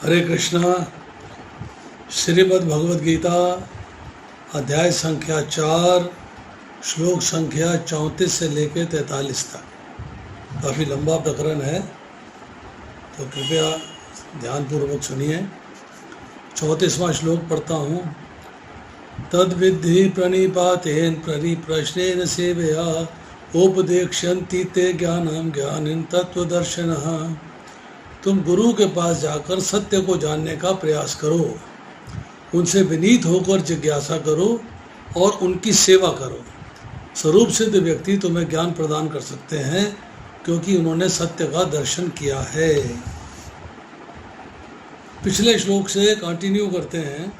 हरे कृष्णा। श्रीमद् भगवद गीता अध्याय संख्या 4 श्लोक संख्या 34 से लेकर 43 तक काफ़ी लंबा प्रकरण है, तो कृपया ध्यानपूर्वक सुनिए। 34वां श्लोक पढ़ता हूँ। तद्विद्धि प्रणिपातेन परिप्रश्नेन सेवया उपदेक्ष्यन्ति ते ज्ञानम ज्ञानिन तत्वदर्शिनः। तुम गुरु के पास जाकर सत्य को जानने का प्रयास करो, उनसे विनीत होकर जिज्ञासा करो और उनकी सेवा करो। स्वरूप सिद्ध व्यक्ति तुम्हें ज्ञान प्रदान कर सकते हैं, क्योंकि उन्होंने सत्य का दर्शन किया है। पिछले श्लोक से कंटिन्यू करते हैं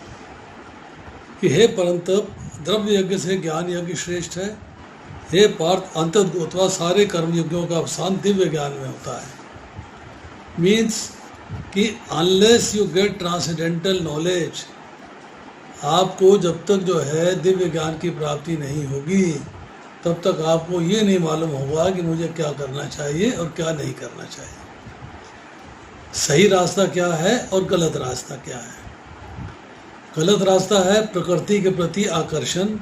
कि हे परंतप, द्रव्य यज्ञ से ज्ञान यज्ञ श्रेष्ठ है। हे पार्थ, अंततः सारे कर्म यज्ञों का अवसान दिव्य ज्ञान में होता है। मीन्स कि unless you get transcendental knowledge, आपको जब तक जो है दिव्य ज्ञान की प्राप्ति नहीं होगी, तब तक आपको ये नहीं मालूम होगा कि मुझे क्या करना चाहिए और क्या नहीं करना चाहिए, सही रास्ता क्या है और गलत रास्ता क्या है। गलत रास्ता है प्रकृति के प्रति आकर्षण,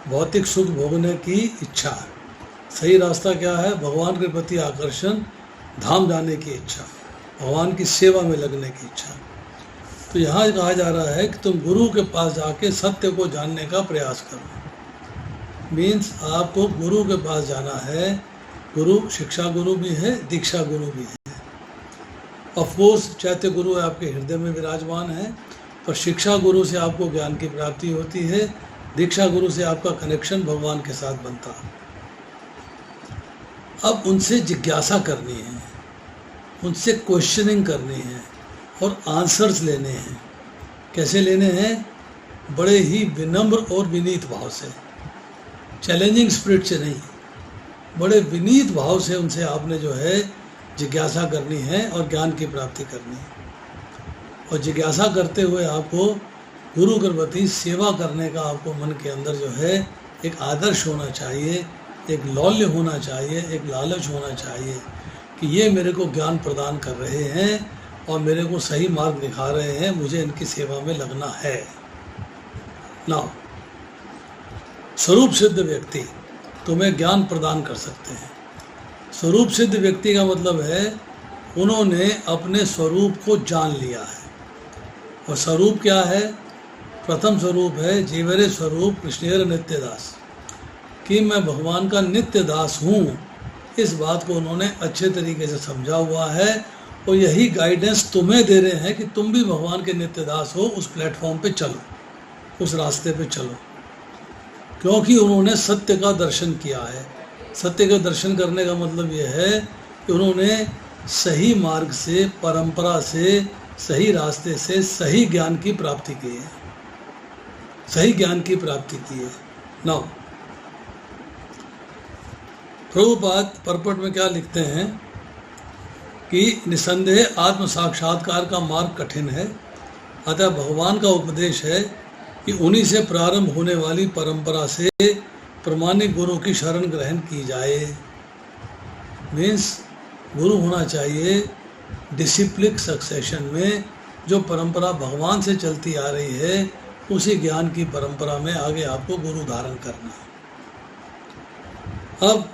भौतिक सुख भोगने की इच्छा। सही रास्ता क्या है? भगवान के प्रति आकर्षण, धाम जाने की इच्छा, भगवान की सेवा में लगने की इच्छा। तो यहाँ कहा जा रहा है कि तुम गुरु के पास जाके सत्य को जानने का प्रयास करो। मीन्स आपको गुरु के पास जाना है। गुरु शिक्षा गुरु भी है, दीक्षा गुरु भी है। ऑफकोर्स चैत्य गुरु आपके हृदय में विराजमान है, पर शिक्षा गुरु से आपको ज्ञान की प्राप्ति होती है, दीक्षा गुरु से आपका कनेक्शन भगवान के साथ बनता है। अब उनसे जिज्ञासा करनी है, उनसे क्वेश्चनिंग करनी है और आंसर्स लेने हैं। कैसे लेने हैं? बड़े ही विनम्र और विनीत भाव से, चैलेंजिंग स्पिरिट से नहीं, बड़े विनीत भाव से उनसे आपने जो है जिज्ञासा करनी है और ज्ञान की प्राप्ति करनी है। और जिज्ञासा करते हुए आपको गुरु के प्रति सेवा करने का आपको मन के अंदर जो है एक आदर्श होना चाहिए, एक लौल्य होना चाहिए, एक लालच होना चाहिए कि ये मेरे को ज्ञान प्रदान कर रहे हैं और मेरे को सही मार्ग दिखा रहे हैं, मुझे इनकी सेवा में लगना है ना। स्वरूप सिद्ध व्यक्ति तुम्हें ज्ञान प्रदान कर सकते हैं। स्वरूप सिद्ध व्यक्ति का मतलब है उन्होंने अपने स्वरूप को जान लिया है। और स्वरूप क्या है? प्रथम स्वरूप है जीवरे स्वरूप कृष्णेर नित्य दास, कि मैं भगवान का नित्य दास हूँ। इस बात को उन्होंने अच्छे तरीके से समझा हुआ है और यही गाइडेंस तुम्हें दे रहे हैं कि तुम भी भगवान के नित्य दास हो। उस प्लेटफॉर्म पे चलो, उस रास्ते पे चलो, क्योंकि उन्होंने सत्य का दर्शन किया है। सत्य का दर्शन करने का मतलब यह है कि उन्होंने सही मार्ग से, परंपरा से, सही रास्ते से सही ज्ञान की प्राप्ति की है, सही ज्ञान की प्राप्ति की है। नाउ प्रभुपाद परपट में क्या लिखते हैं कि निसंदेह आत्म साक्षात्कार का मार्ग कठिन है, अतः भगवान का उपदेश है कि उन्हीं से प्रारंभ होने वाली परंपरा से प्रमाणिक गुरु की शरण ग्रहण की जाए। मीन्स गुरु होना चाहिए डिसिप्लिन सक्सेशन में, जो परंपरा भगवान से चलती आ रही है उसी ज्ञान की परंपरा में आगे आपको गुरु धारण करना है। अब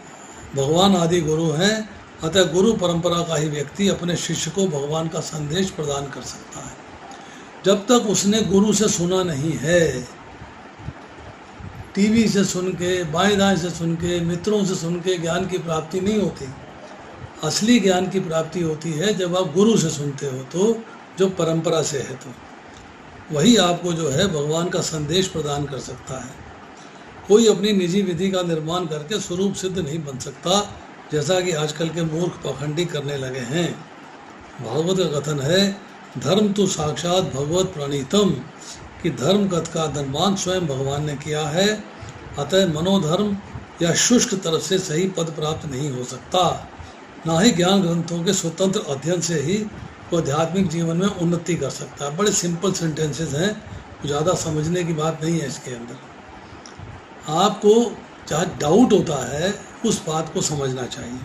भगवान आदि गुरु हैं, अतः गुरु परंपरा का ही व्यक्ति अपने शिष्य को भगवान का संदेश प्रदान कर सकता है। जब तक उसने गुरु से सुना नहीं है, टीवी से सुन के, बाएं दाएं से सुन के, मित्रों से सुन के ज्ञान की प्राप्ति नहीं होती। असली ज्ञान की प्राप्ति होती है जब आप गुरु से सुनते हो, तो जो परंपरा से है, तो वही आपको जो है भगवान का संदेश प्रदान कर सकता है। कोई अपनी निजी विधि का निर्माण करके स्वरूप सिद्ध नहीं बन सकता, जैसा कि आजकल के मूर्ख पाखंडी करने लगे हैं। भागवत का कथन है, धर्म तो साक्षात भगवत प्रणीतम, कि धर्म कथ का निर्माण स्वयं भगवान ने किया है। अतः मनोधर्म या शुष्क तरफ से सही पद प्राप्त नहीं हो सकता, ना ही ज्ञान ग्रंथों के स्वतंत्र अध्ययन से ही वो आध्यात्मिक जीवन में उन्नति कर सकता है। बड़े सिंपल सेंटेंसेस हैं, ज़्यादा समझने की बात नहीं है इसके अंदर। आपको जहाँ डाउट होता है उस बात को समझना चाहिए।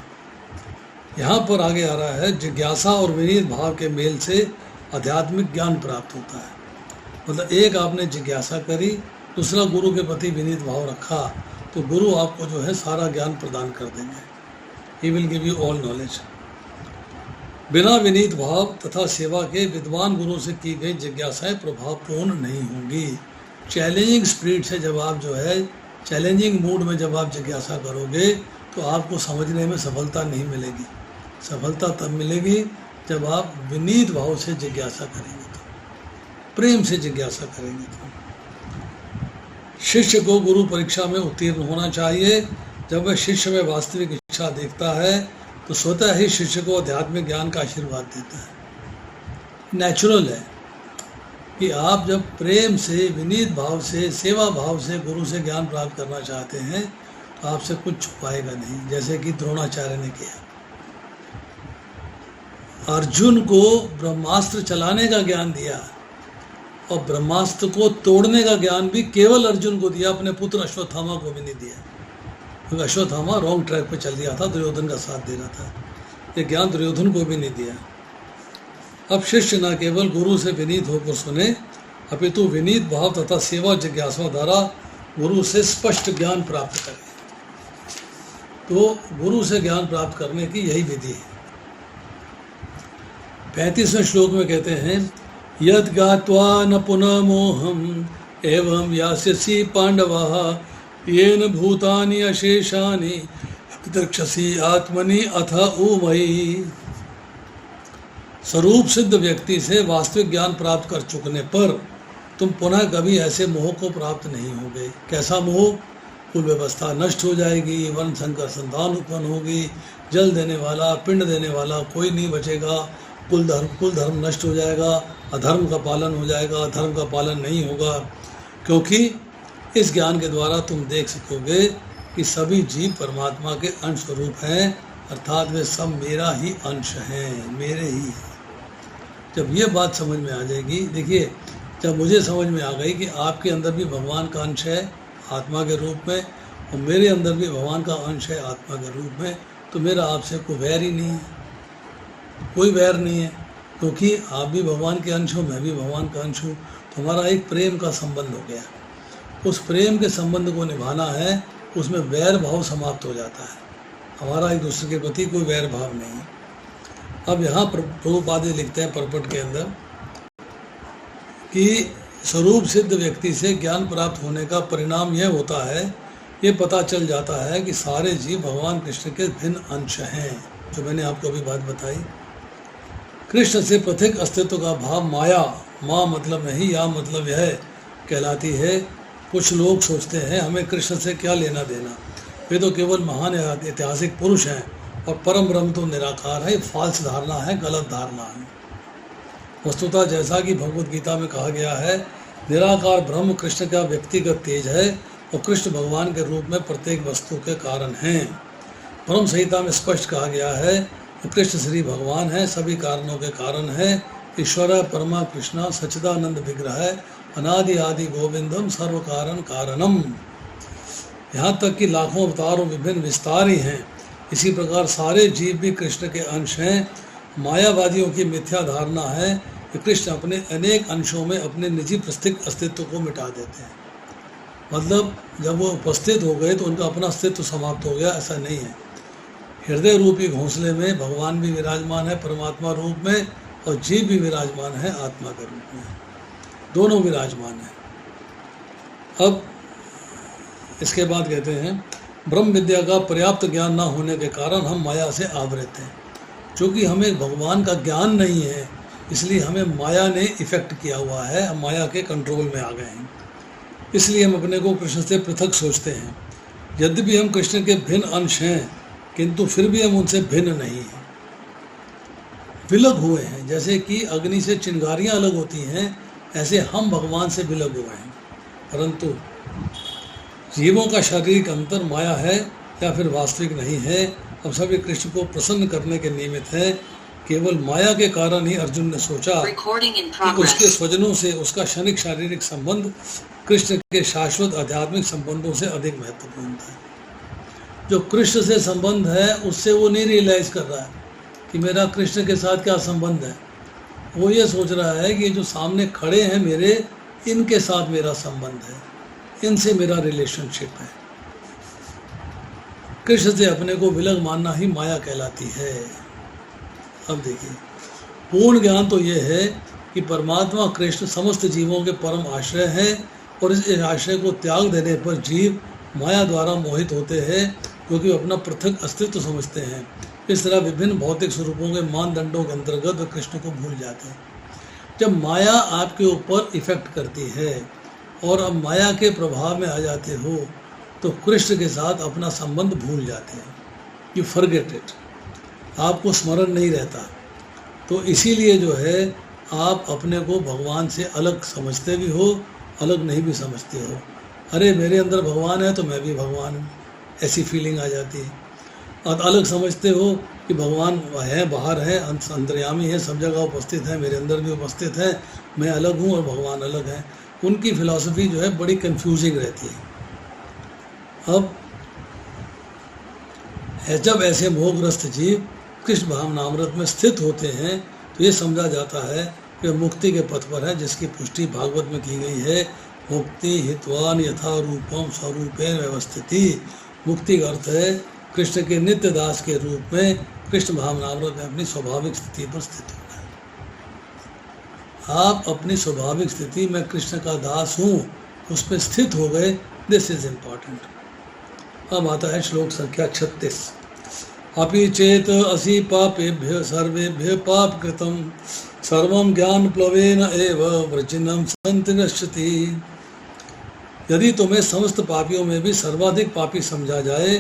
यहाँ पर आगे आ रहा है, जिज्ञासा और विनीत भाव के मेल से आध्यात्मिक ज्ञान प्राप्त होता है। मतलब एक आपने जिज्ञासा करी, दूसरा गुरु के प्रति विनीत भाव रखा, तो गुरु आपको जो है सारा ज्ञान प्रदान कर देंगे। He will give you all knowledge. बिना विनीत भाव तथा सेवा के विद्वान गुरु से की गई जिज्ञासाएं प्रभावपूर्ण नहीं होंगी। चैलेंजिंग स्पिरिट से जब आप जो है चैलेंजिंग मूड में जब आप जिज्ञासा करोगे तो आपको समझने में सफलता नहीं मिलेगी। सफलता तब मिलेगी जब आप विनीत भाव से जिज्ञासा करेंगे, तो प्रेम से जिज्ञासा करेंगे। तो शिष्य को गुरु परीक्षा में उत्तीर्ण होना चाहिए। जब वह शिष्य में वास्तविक इच्छा देखता है तो स्वतः ही शिष्य को आध्यात्मिक ज्ञान का आशीर्वाद देता है। नेचुरल है कि आप जब प्रेम से, विनीत भाव से, सेवा भाव से गुरु से ज्ञान प्राप्त करना चाहते हैं तो आपसे कुछ छुपाएगा नहीं, जैसे कि द्रोणाचार्य ने किया। अर्जुन को ब्रह्मास्त्र चलाने का ज्ञान दिया और ब्रह्मास्त्र को तोड़ने का ज्ञान भी केवल अर्जुन को दिया, अपने पुत्र अश्वत्थामा को भी नहीं दिया, क्योंकि अश्वत्थामा रॉन्ग ट्रैक पे चल दिया था, दुर्योधन का साथ दे रहा था। ये ज्ञान दुर्योधन को भी नहीं दिया। अब शिष्य न केवल गुरु से विनीत होकर सुने, अपितु विनीत भाव तथा सेवा जिज्ञासा द्वारा गुरु से स्पष्ट ज्ञान प्राप्त करे। तो गुरु से ज्ञान प्राप्त करने की यही विधि है। 35वें श्लोक में कहते हैं, यद ज्ञात्वा न पुनः मोहम एवं यास्यसि पांडवः येन भूतानि अशेषानि द्रक्ष्यसि आत्मनि अथ ऊमयि। स्वरूप सिद्ध व्यक्ति से वास्तविक ज्ञान प्राप्त कर चुकने पर तुम पुनः कभी ऐसे मोह को प्राप्त नहीं होगे। कैसा मोह? कुल व्यवस्था नष्ट हो जाएगी, वर्ण संकर संतान उत्पन्न होगी, जल देने वाला, पिंड देने वाला कोई नहीं बचेगा, कुल धर्म नष्ट हो जाएगा, अधर्म का पालन हो जाएगा, धर्म का पालन नहीं होगा। क्योंकि इस ज्ञान के द्वारा तुम देख सकोगे कि सभी जीव परमात्मा के अंश स्वरूप हैं, अर्थात वे सब मेरा ही अंश हैं, मेरे ही हैं। जब ये बात समझ में आ जाएगी, देखिए जब मुझे समझ में आ गई कि आपके अंदर भी भगवान का अंश है आत्मा के रूप में और मेरे अंदर भी भगवान का अंश है आत्मा के रूप में, तो मेरा आपसे कोई वैर ही नहीं है, कोई वैर नहीं है, क्योंकि आप भी भगवान के अंश हो, मैं भी भगवान का अंश हूँ। तो हमारा एक प्रेम का संबंध हो गया। उस प्रेम के संबंध को निभाना है, उसमें वैर भाव समाप्त हो जाता है। हमारा एक दूसरे के प्रति कोई वैर भाव नहीं है। अब यहाँ प्रभुपाद लिखते हैं परपट के अंदर कि स्वरूप सिद्ध व्यक्ति से ज्ञान प्राप्त होने का परिणाम यह होता है, ये पता चल जाता है कि सारे जीव भगवान कृष्ण के भिन्न अंश हैं, जो मैंने आपको अभी बात बताई। कृष्ण से पृथक अस्तित्व का भाव माया, माँ मतलब नहीं, या मतलब यह कहलाती है। कुछ लोग सोचते हैं हमें कृष्ण से क्या लेना देना, वे तो केवल महान ऐतिहासिक पुरुष हैं और परम ब्रह्म तो निराकार है। फॉल्स धारणा है, गलत धारणा है। वस्तुतः जैसा कि भगवद गीता में कहा गया है, निराकार ब्रह्म कृष्ण का व्यक्तिगत तेज है और कृष्ण भगवान के रूप में प्रत्येक वस्तु के कारण हैं। ब्रह्म संहिता में स्पष्ट कहा गया है कि कृष्ण श्री भगवान है, सभी कारणों के कारण है। ईश्वर परमा कृष्णा सच्चिदानंद विग्रह अनादि आदि गोविंदम सर्व कारण कारणम। यहाँ तक कि लाखों अवतार और विभिन्न विस्तार ही हैं। इसी प्रकार सारे जीव भी कृष्ण के अंश हैं। मायावादियों की मिथ्या धारणा है कि कृष्ण अपने अनेक अंशों में अपने निजी प्रस्तिक अस्तित्व को मिटा देते हैं। मतलब जब वो उपस्थित हो गए तो उनका अपना अस्तित्व समाप्त हो गया, ऐसा नहीं है। हृदय रूपी घोंसले में भगवान भी विराजमान है परमात्मा रूप में, और जीव भी विराजमान है आत्मा के रूप में, दोनों विराजमान हैं। अब इसके बाद कहते हैं, ब्रह्म विद्या का पर्याप्त ज्ञान न होने के कारण हम माया से आवृत हैं। क्योंकि हमें भगवान का ज्ञान नहीं है, इसलिए हमें माया ने इफेक्ट किया हुआ है, हम माया के कंट्रोल में आ गए हैं। इसलिए हम अपने को कृष्ण से पृथक सोचते हैं। यद्यपि हम कृष्ण के भिन्न अंश हैं, किंतु फिर भी हम उनसे भिन्न नहीं हैं, विलग हुए हैं। जैसे कि अग्नि से चिंगारियाँ अलग होती हैं, ऐसे हम भगवान से विलग हुए हैं। परंतु जीवों का शारीरिक अंतर माया है या फिर वास्तविक नहीं है। अब सभी कृष्ण को प्रसन्न करने के निमित्त है। केवल माया के कारण ही अर्जुन ने सोचा कि उसके स्वजनों से उसका क्षणिक शारीरिक संबंध कृष्ण के शाश्वत आध्यात्मिक संबंधों से अधिक महत्वपूर्ण है। जो कृष्ण से संबंध है उससे वो नहीं रियलाइज कर रहा है कि मेरा कृष्ण के साथ क्या संबंध है। वो ये सोच रहा है कि जो सामने खड़े हैं मेरे, इनके साथ मेरा संबंध है, इनसे मेरा रिलेशनशिप है। कृष्ण से अपने को विलग मानना ही माया कहलाती है। अब देखिए, पूर्ण ज्ञान तो ये है कि परमात्मा कृष्ण समस्त जीवों के परम आश्रय हैं और इस आश्रय को त्याग देने पर जीव माया द्वारा मोहित होते हैं, क्योंकि अपना पृथक अस्तित्व समझते हैं। इस तरह विभिन्न भौतिक स्वरूपों के मानदंडों के अंतर्गत वे कृष्ण को भूल जाते हैं। जब माया आपके ऊपर इफेक्ट करती है और अब माया के प्रभाव में आ जाते हो, तो कृष्ण के साथ अपना संबंध भूल जाते हैं। यू फॉरगेट इट, आपको स्मरण नहीं रहता। तो इसीलिए जो है आप अपने को भगवान से अलग समझते भी हो, अलग नहीं भी समझते हो। अरे मेरे अंदर भगवान है तो मैं भी भगवान हूँ, ऐसी फीलिंग आ जाती है। और अलग समझते हो कि भगवान है, बाहर है, अंतर्यामी है, सब जगह उपस्थित है, मेरे अंदर भी उपस्थित है, मैं अलग हूँ और भगवान अलग है। उनकी फिलॉसफी जो है बड़ी कंफ्यूजिंग रहती है। अब जब ऐसे मोहग्रस्त जीव कृष्ण भावनामृत में स्थित होते हैं तो ये समझा जाता है कि मुक्ति के पथ पर है, जिसकी पुष्टि भागवत में की गई है। मुक्ति हितवान यथा रूपम स्वरूपेण व्यवस्थिति। मुक्ति का अर्थ है कृष्ण के नित्य दास के रूप में कृष्ण भावनामृत में अपनी स्वाभाविक स्थिति पर स्थित होना है। आप अपनी स्वाभाविक स्थिति में कृष्ण का दास हूँ उस पर स्थित हो गए। This is important. अब आता है श्लोक संख्या 36। अपि चेत असि पापेभ्य सर्वेभ्य पाप कृतम सर्वं ज्ञान प्लवेन एव वृजिनम संति नश्यति। यदि तुम्हें समस्त पापियों में भी सर्वाधिक पापी समझा जाए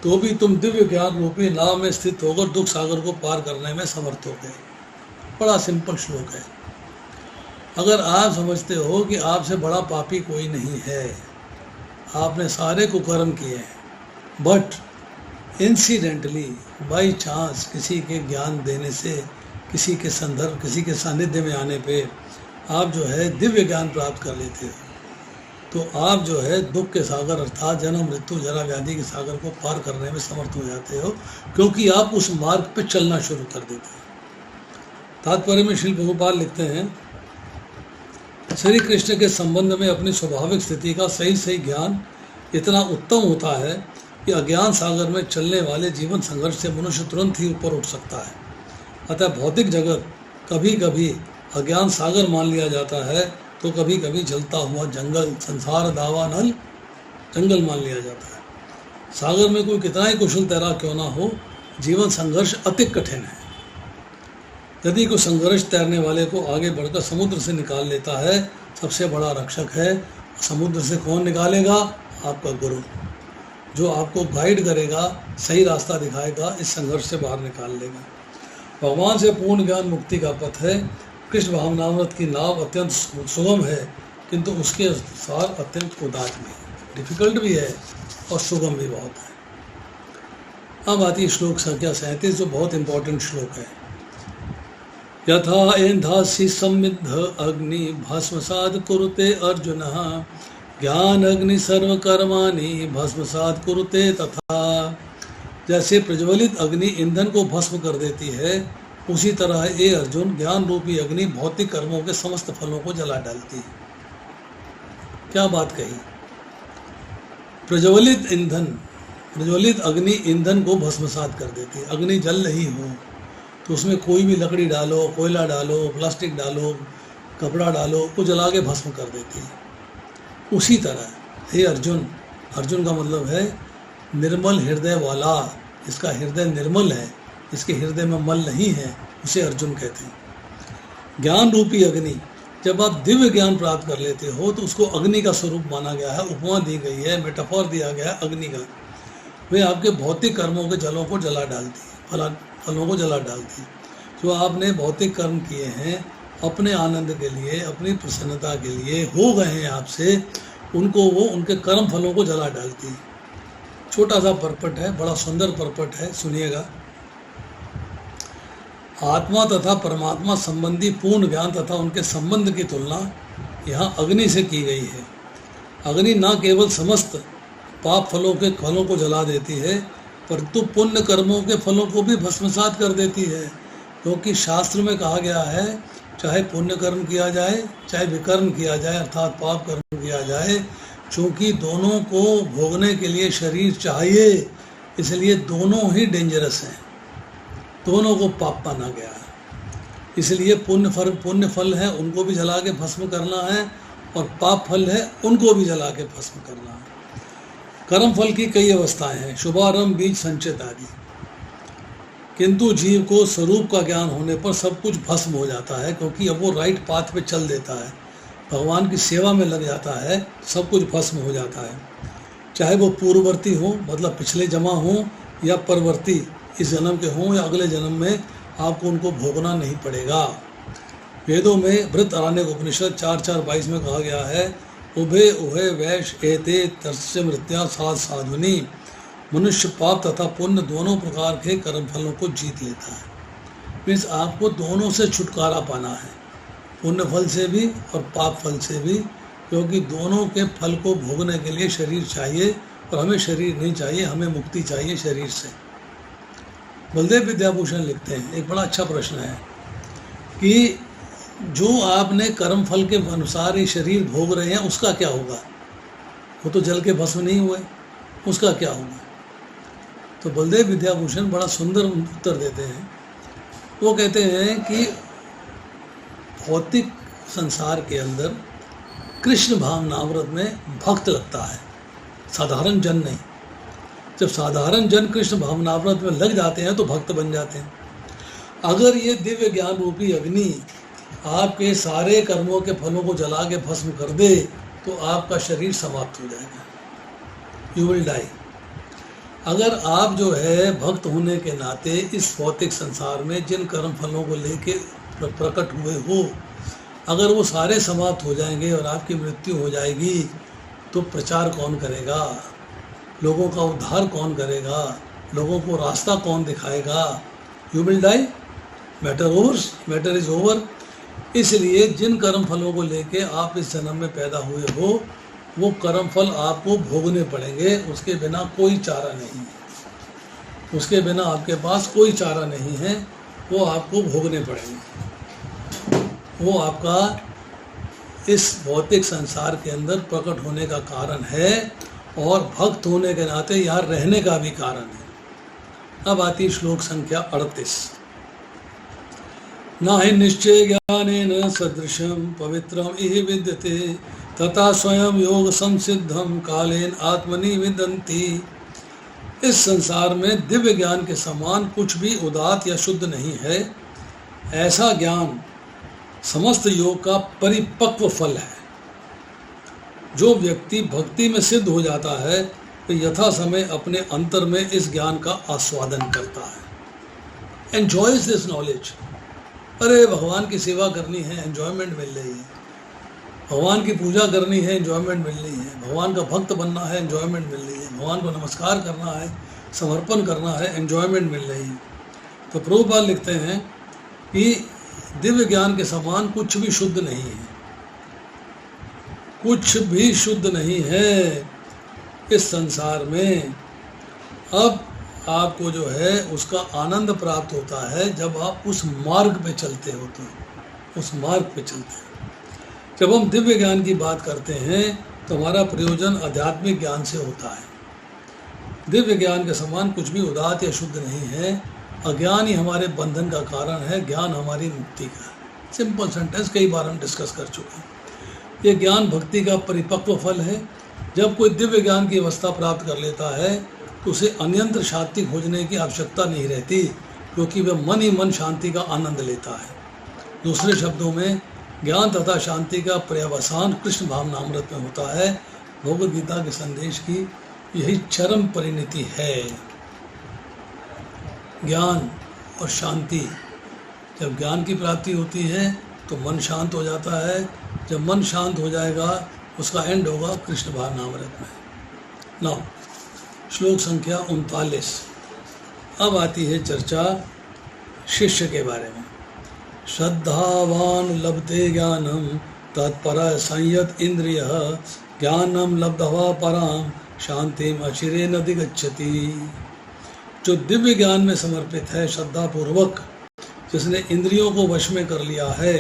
तो भी तुम दिव्य ज्ञान रूपी नाव में स्थित होकर दुख सागर को पार करने में समर्थ हो गए। बड़ा सिंपल श्लोक है। अगर आप समझते हो कि आपसे बड़ा पापी कोई नहीं है, आपने सारे कुकर्म किए हैं, बट इंसिडेंटली बाई चांस किसी के ज्ञान देने से, किसी के संदर्भ, किसी के सानिध्य में आने पे आप जो है दिव्य ज्ञान प्राप्त कर लेते हो, तो आप जो है दुख के सागर अर्थात जन्म मृत्यु जरा व्याधि के सागर को पार करने में समर्थ हो जाते हो, क्योंकि आप उस मार्ग पे चलना शुरू कर देते हो। तात्पर्य में श्री प्रभुपाद लिखते हैं, श्री कृष्ण के संबंध में अपनी स्वाभाविक स्थिति का सही सही ज्ञान इतना उत्तम होता है कि अज्ञान सागर में चलने वाले जीवन संघर्ष से मनुष्य तुरंत ही ऊपर उठ सकता है। अतः भौतिक जगत कभी कभी अज्ञान सागर मान लिया जाता है, तो कभी कभी जलता हुआ जंगल, संसार दावानल जंगल मान लिया जाता है। सागर में कोई कितना ही कुशल तैराक क्यों ना हो, जीवन संघर्ष अति कठिन है। यदि कोई संघर्ष तैरने वाले को आगे बढ़कर समुद्र से निकाल लेता है, सबसे बड़ा रक्षक है। समुद्र से कौन निकालेगा? आपका गुरु, जो आपको गाइड करेगा, सही रास्ता दिखाएगा, इस संघर्ष से बाहर निकाल लेगा। भगवान से पूर्ण ज्ञान मुक्ति का पथ है। कृष्ण भावनामृत की नाव अत्यंत सुगम है, किंतु उसके अनुसार अत्यंत उदार भी है, डिफिकल्ट भी है और सुगम भी बहुत है। अब आती है श्लोक संख्या 37, जो बहुत इंपॉर्टेंट श्लोक है। यथा एंधासी सम्मिद्ध अग्नि भस्मसात् कुरुते अर्जुन ज्ञान अग्नि सर्व कर्माणि भस्मसात् कुरुते तथा। जैसे प्रज्वलित अग्नि ईंधन को भस्म कर देती है, उसी तरह ये अर्जुन ज्ञान रूपी अग्नि भौतिक कर्मों के समस्त फलों को जला डालती है। क्या बात कही! प्रज्वलित ईंधन, प्रज्वलित अग्नि ईंधन को भस्मसात कर देती है। अग्नि जल रही हो तो उसमें कोई भी लकड़ी डालो, कोयला डालो, प्लास्टिक डालो, कपड़ा डालो, वो जला के भस्म कर देती है। उसी तरह हे अर्जुन, अर्जुन का मतलब है निर्मल हृदय वाला, जिसका हृदय निर्मल है, जिसके हृदय में मल नहीं है, उसे अर्जुन कहते हैं। ज्ञान रूपी अग्नि, जब आप दिव्य ज्ञान प्राप्त कर लेते हो तो उसको अग्नि का स्वरूप माना गया है, उपमा दी गई है, मेटाफोर दिया गया है अग्नि का। वे आपके भौतिक कर्मों के जलों को जला डालती है, फलों को जला डालती है। जो आपने भौतिक कर्म किए हैं अपने आनंद के लिए, अपनी प्रसन्नता के लिए हो गए हैं आपसे, उनको वो उनके कर्म फलों को जला डालती है। छोटा सा परपट है, बड़ा सुंदर परपट है, सुनिएगा। आत्मा तथा परमात्मा संबंधी पूर्ण ज्ञान तथा उनके संबंध की तुलना यहाँ अग्नि से की गई है। अग्नि न केवल समस्त पाप फलों के फलों को जला देती है, परंतु पुण्य कर्मों के फलों को भी भस्मसात कर देती है, क्योंकि शास्त्र में कहा गया है चाहे पुण्य कर्म किया जाए चाहे विकर्म किया जाए अर्थात पाप कर्म किया जाए, चूँकि दोनों को भोगने के लिए शरीर चाहिए, इसलिए दोनों ही डेंजरस हैं, दोनों को पाप माना गया है। इसलिए पुण्य फल है उनको भी जला के भस्म करना है, और पाप फल है उनको भी जला के भस्म करना है। कर्म फल की कई अवस्थाएं हैं, शुभारंभ, बीज, संचित आदि, किंतु जीव को स्वरूप का ज्ञान होने पर सब कुछ भस्म हो जाता है, क्योंकि अब वो राइट पाथ पे चल देता है, भगवान की सेवा में लग जाता है, सब कुछ भस्म हो जाता है। चाहे वो पूर्ववर्ती हो मतलब पिछले जन्म हो, या परवर्ती इस जन्म के हों, या अगले जन्म में आपको उनको भोगना नहीं पड़ेगा। वेदों में बृहदारण्यक उपनिषद 4:4-22 में कहा गया है, उभे उभय वैश एते तस्य मृत्या साध साधुनी। मनुष्य पाप तथा पुण्य दोनों प्रकार के कर्म फलों को जीत लेता है। मीन्स आपको दोनों से छुटकारा पाना है, पुण्य फल से भी और पाप फल से भी, क्योंकि दोनों के फल को भोगने के लिए शरीर चाहिए, और हमें शरीर नहीं चाहिए, हमें मुक्ति चाहिए शरीर से। बलदेव विद्याभूषण लिखते हैं, एक बड़ा अच्छा प्रश्न है कि जो आपने कर्म फल के अनुसार ये शरीर भोग रहे हैं उसका क्या होगा? वो तो जल के भस्म नहीं हुए, उसका क्या होगा? तो बलदेव विद्याभूषण बड़ा सुंदर उत्तर देते हैं। वो कहते हैं कि भौतिक संसार के अंदर कृष्ण भावनामृत में भक्त लगता है, साधारण जन नहीं। जब साधारण जन कृष्ण भावनामृत में लग जाते हैं तो भक्त बन जाते हैं। अगर ये दिव्य ज्ञान रूपी अग्नि आपके सारे कर्मों के फलों को जला के भस्म कर दे तो आपका शरीर समाप्त हो जाएगा, यू विल डाई। अगर आप जो है भक्त होने के नाते इस भौतिक संसार में जिन कर्म फलों को लेके प्रकट हुए हो, अगर वो सारे समाप्त हो जाएंगे और आपकी मृत्यु हो जाएगी, तो प्रचार कौन करेगा? लोगों का उद्धार कौन करेगा? लोगों को रास्ता कौन दिखाएगा? You will die, matter is over. इसलिए जिन कर्म फलों को लेके आप इस जन्म में पैदा हुए हो, वो कर्म फल आपको भोगने पड़ेंगे, उसके बिना कोई चारा नहीं है, उसके बिना आपके पास कोई चारा नहीं है, वो आपको भोगने पड़ेंगे। वो आपका इस भौतिक संसार के अंदर प्रकट होने का कारण है, और भक्त होने के नाते यहाँ रहने का भी कारण है। अब आती श्लोक संख्या 38। न हि निश्चय ज्ञानेन सदृशं पवित्रम इह विद्यते तथा स्वयं योग संसिद्धम कालेन आत्मनि विदन्ति। इस संसार में दिव्य ज्ञान के समान कुछ भी उदात या शुद्ध नहीं है। ऐसा ज्ञान समस्त योग का परिपक्व फल है। जो व्यक्ति भक्ति में सिद्ध हो जाता है तो यथा समय अपने अंतर में इस ज्ञान का आस्वादन करता है। Enjoys this knowledge. अरे भगवान की सेवा करनी है, एंजॉयमेंट मिल रही है। भगवान की पूजा करनी है, एंजॉयमेंट मिल रही है। भगवान का भक्त बनना है, एंजॉयमेंट मिल रही है। भगवान को नमस्कार करना है, समर्पण करना है, एंजॉयमेंट मिल रही है। तो प्रभुपाद लिखते हैं कि दिव्य ज्ञान के समान कुछ भी शुद्ध नहीं है, कुछ भी शुद्ध नहीं है इस संसार में। अब आपको जो है उसका आनंद प्राप्त होता है जब आप उस मार्ग पे चलते हो, तो उस मार्ग पे चलते हैं। जब हम दिव्य ज्ञान की बात करते हैं तो हमारा प्रयोजन आध्यात्मिक ज्ञान से होता है। दिव्य ज्ञान के समान कुछ भी उदात या शुद्ध नहीं है। अज्ञान ही हमारे बंधन का कारण है, ज्ञान हमारी मुक्ति का। सिंपल सेंटेंस, कई बार हम डिस्कस कर चुके हैं। ये ज्ञान भक्ति का परिपक्व फल है। जब कोई दिव्य ज्ञान की अवस्था प्राप्त कर लेता है तो उसे अन्यंत्र शांति खोजने की आवश्यकता नहीं रहती, क्योंकि वह मन ही मन शांति का आनंद लेता है। दूसरे शब्दों में ज्ञान तथा शांति का पर्यवसान कृष्ण भावनामृत में होता है। भगवद गीता के संदेश की यही चरम परिणति है, ज्ञान और शांति। जब ज्ञान की प्राप्ति होती है तो मन शांत हो जाता है। जब मन शांत हो जाएगा उसका एंड होगा कृष्ण भावनामृत में। नौ श्लोक संख्या 39। अब आती है चर्चा शिष्य के बारे में। श्रद्धावान लभते ज्ञानम तत्पर संयत इंद्रिय ज्ञानम लब्धवा पराम शांतिम अचिरेण अधिगच्छति। जो दिव्य ज्ञान में समर्पित है, श्रद्धा पूर्वक जिसने इंद्रियों को वश में कर लिया है,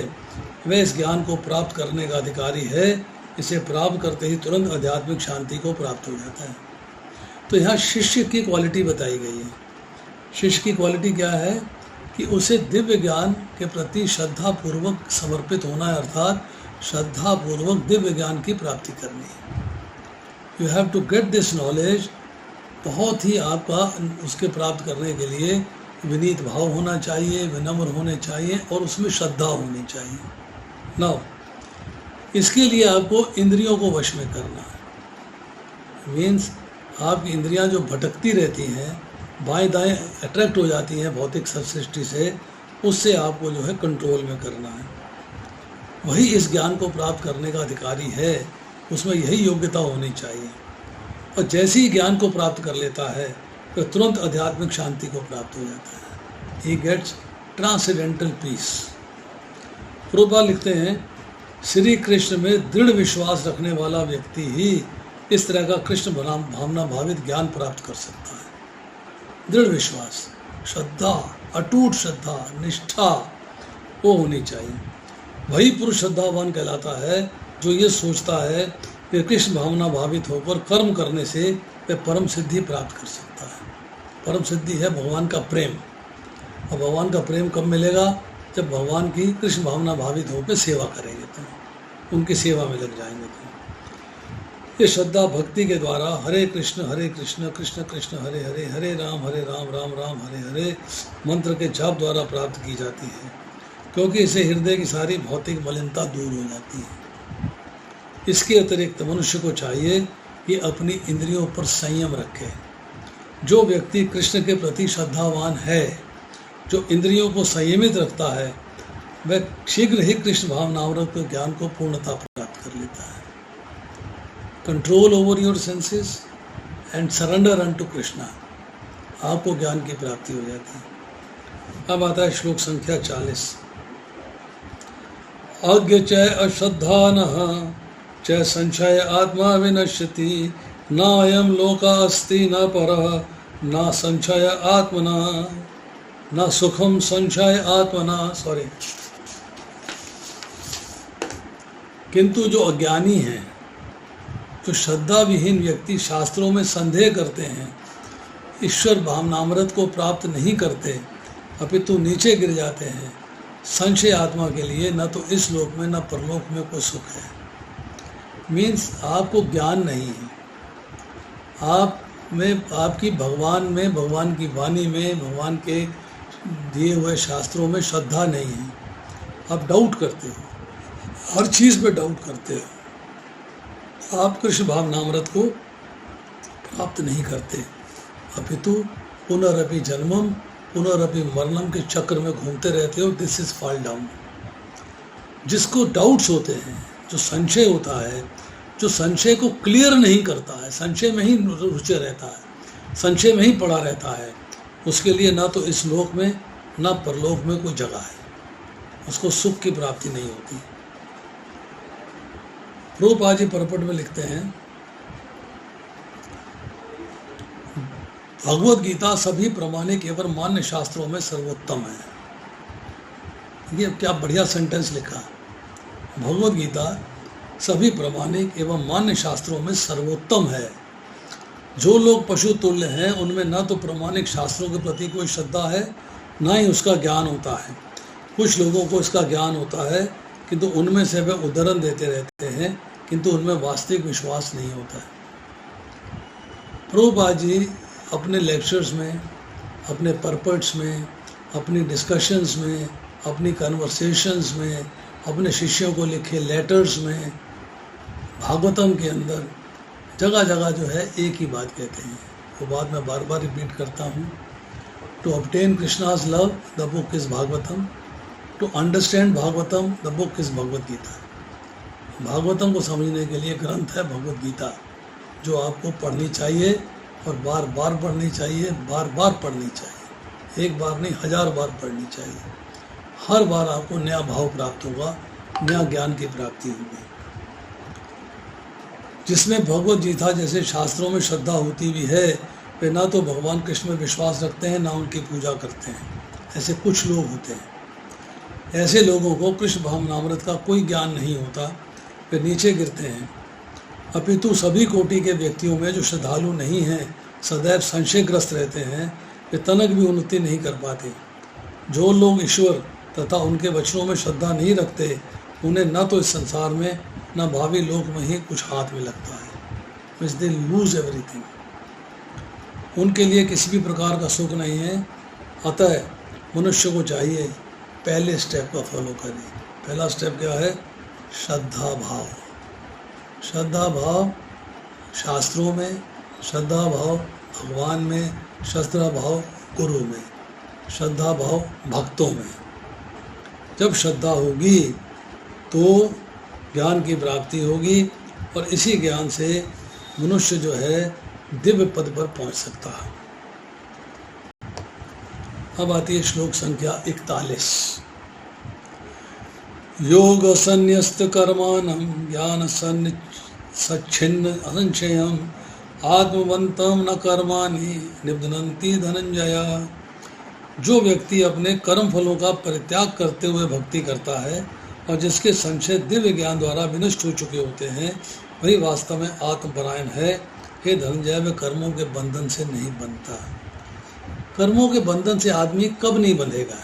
वह इस ज्ञान को प्राप्त करने का अधिकारी है। इसे प्राप्त करते ही तुरंत आध्यात्मिक शांति को प्राप्त हो जाता है। तो यहाँ शिष्य की क्वालिटी बताई गई है। शिष्य की क्वालिटी क्या है कि उसे दिव्य ज्ञान के प्रति श्रद्धापूर्वक समर्पित होना है, अर्थात श्रद्धापूर्वक दिव्य ज्ञान की प्राप्ति करनी है। You have to get this knowledge. बहुत ही आपका उसके प्राप्त करने के लिए विनीत भाव होना चाहिए, विनम्र होने चाहिए और उसमें श्रद्धा होनी चाहिए। नाउ इसके लिए आपको इंद्रियों को वश में करना है। मीन्स आपकी इंद्रियां जो भटकती रहती हैं, बाएं दाएं अट्रैक्ट हो जाती हैं भौतिक सृष्टि से, उससे आपको जो है कंट्रोल में करना है। वही इस ज्ञान को प्राप्त करने का अधिकारी है, उसमें यही योग्यता होनी चाहिए। और जैसे ही ज्ञान को प्राप्त कर लेता है तो तुरंत आध्यात्मिक शांति को प्राप्त हो जाता है। He gets transcendental peace. Prabhupada लिखते हैं, श्री कृष्ण में दृढ़ विश्वास रखने वाला व्यक्ति ही इस तरह का कृष्ण भावना भावित ज्ञान प्राप्त कर सकता है। दृढ़ विश्वास, श्रद्धा, अटूट श्रद्धा, निष्ठा वो होनी चाहिए। वही पुरुष श्रद्धावान कहलाता है जो ये सोचता है कि कृष्ण भावना भावित होकर कर्म करने से वह परम सिद्धि प्राप्त कर सकता है। परम सिद्धि है भगवान का प्रेम। और भगवान का प्रेम कब मिलेगा? जब भगवान की कृष्ण भावना भावित होकर सेवा करेंगे, तो उनकी सेवा में लग जाएंगे। तो ये श्रद्धा भक्ति के द्वारा हरे कृष्ण कृष्ण कृष्ण हरे हरे, हरे राम राम राम हरे हरे मंत्र के जाप द्वारा प्राप्त की जाती है, क्योंकि इससे हृदय की सारी भौतिक मलिनता दूर हो जाती है। इसके अतिरिक्त मनुष्य को चाहिए कि अपनी इंद्रियों पर संयम रखे। जो व्यक्ति कृष्ण के प्रति श्रद्धावान है, जो इंद्रियों को संयमित रखता है, वह शीघ्र ही कृष्ण भावनामृत के ज्ञान को पूर्णता प्राप्त कर लेता है। Control over your senses and surrender unto Krishna, आपको ज्ञान की प्राप्ति हो जाती है। अब आता है श्लोक संख्या 40। अज्ञ च अश्रद्धानः च संशय आत्मा विनश्यति, न अयं लोका अस्ति न परः न संशय आत्मना न सुखम संशय आत्मना। किंतु जो अज्ञानी हैं, जो श्रद्धा विहीन व्यक्ति शास्त्रों में संदेह करते हैं, ईश्वर भावनामृत को प्राप्त नहीं करते, अपितु नीचे गिर जाते हैं, संशय आत्मा के लिए न तो इस लोक में न परलोक में कोई सुख है। मीन्स आपको ज्ञान नहीं है, आप में आपकी भगवान में, भगवान की वाणी में, भगवान के दिए हुए शास्त्रों में श्रद्धा नहीं है। आप डाउट करते हो, हर चीज़ पे डाउट करते हो। आप कृष्ण भावनामृत को प्राप्त नहीं करते, अपितु पुनरअपि जन्मम पुनरअपि मरणम के चक्र में घूमते रहते हो। This is fall down. जिसको डाउट्स होते हैं, जो संशय होता है, जो संशय को क्लियर नहीं करता है, संशय में ही रुचि रहता है, संशय में ही पड़ा रहता है, उसके लिए ना तो इस लोक में ना परलोक में कोई जगह है, उसको सुख की प्राप्ति नहीं होती। प्रभुपाद जी परपट में लिखते हैं, भगवत गीता सभी प्रमाणिक एवं मान्य शास्त्रों में सर्वोत्तम है। ये क्या बढ़िया सेंटेंस लिखा। भगवत गीता सभी प्रमाणिक एवं मान्य शास्त्रों में सर्वोत्तम है। जो लोग पशु तुल्य हैं, उनमें ना तो प्रमाणिक शास्त्रों के प्रति कोई श्रद्धा है, ना ही उसका ज्ञान होता है। कुछ लोगों को इसका ज्ञान होता है, किंतु उनमें से वे उदाहरण देते रहते हैं, किंतु उनमें वास्तविक विश्वास नहीं होता है। प्रभुपाद जी अपने लेक्चर्स में, अपने परपट्स में, अपनी डिस्कशंस में, अपनी कन्वर्सेशंस में, अपने शिष्यों को लिखे लेटर्स में, भागवतम के अंदर जगह जगह जो है एक ही बात कहते हैं। वो बात मैं बार बार रिपीट करता हूँ। To obtain Krishna's love the book is Bhagavatam, to understand Bhagavatam the book is Bhagavad Gita. Bhagavatam को समझने के लिए ग्रंथ है भगवत गीता, जो आपको पढ़नी चाहिए और बार बार पढ़नी चाहिए, बार बार पढ़नी चाहिए, एक बार नहीं 1000 बार पढ़नी चाहिए। हर बार आपको नया भाव प्राप्त होगा, नया ज्ञान की प्राप्ति होगी। जिसमें भगवत गीता जैसे शास्त्रों में श्रद्धा होती भी है, वे ना तो भगवान कृष्ण में विश्वास रखते हैं, ना उनकी पूजा करते हैं। ऐसे कुछ लोग होते हैं। ऐसे लोगों को कृष्ण भावनामृत का कोई ज्ञान नहीं होता, वे नीचे गिरते हैं। अपितु सभी कोटि के व्यक्तियों में जो श्रद्धालु नहीं हैं, सदैव संशयग्रस्त रहते हैं, वे तनक भी उन्नति नहीं कर पाते। जो लोग ईश्वर तथा उनके वचनों में श्रद्धा नहीं रखते, उन्हें न तो इस संसार में न भावी लोक में ही कुछ हाथ में लगता है। Means they lose everything. उनके लिए किसी भी प्रकार का सुख नहीं है। अतः मनुष्य को चाहिए पहले स्टेप का फॉलो करें। पहला स्टेप क्या है? श्रद्धा भाव। श्रद्धा भाव शास्त्रों में, श्रद्धा भाव भगवान में, श्रद्धा भाव गुरु में, श्रद्धा भाव भक्तों में। जब श्रद्धा होगी तो ज्ञान की प्राप्ति होगी और इसी ज्ञान से मनुष्य जो है दिव्य पद पर पहुंच सकता है। अब आती है श्लोक संख्या 41। योग संन्यस्त कर्माणं ज्ञान सच्छिन्न असंशयम् आत्मवंतम न कर्माणि निबध्नन्ति धनंजय। जो व्यक्ति अपने कर्म फलों का परित्याग करते हुए भक्ति करता है और जिसके संशय दिव्य ज्ञान द्वारा विनष्ट हो चुके होते हैं, वही वास्तव में आत्मपरायण है। हे धनंजय, वे कर्मों के बंधन से नहीं बनता। कर्मों के बंधन से आदमी कब नहीं बंधेगा?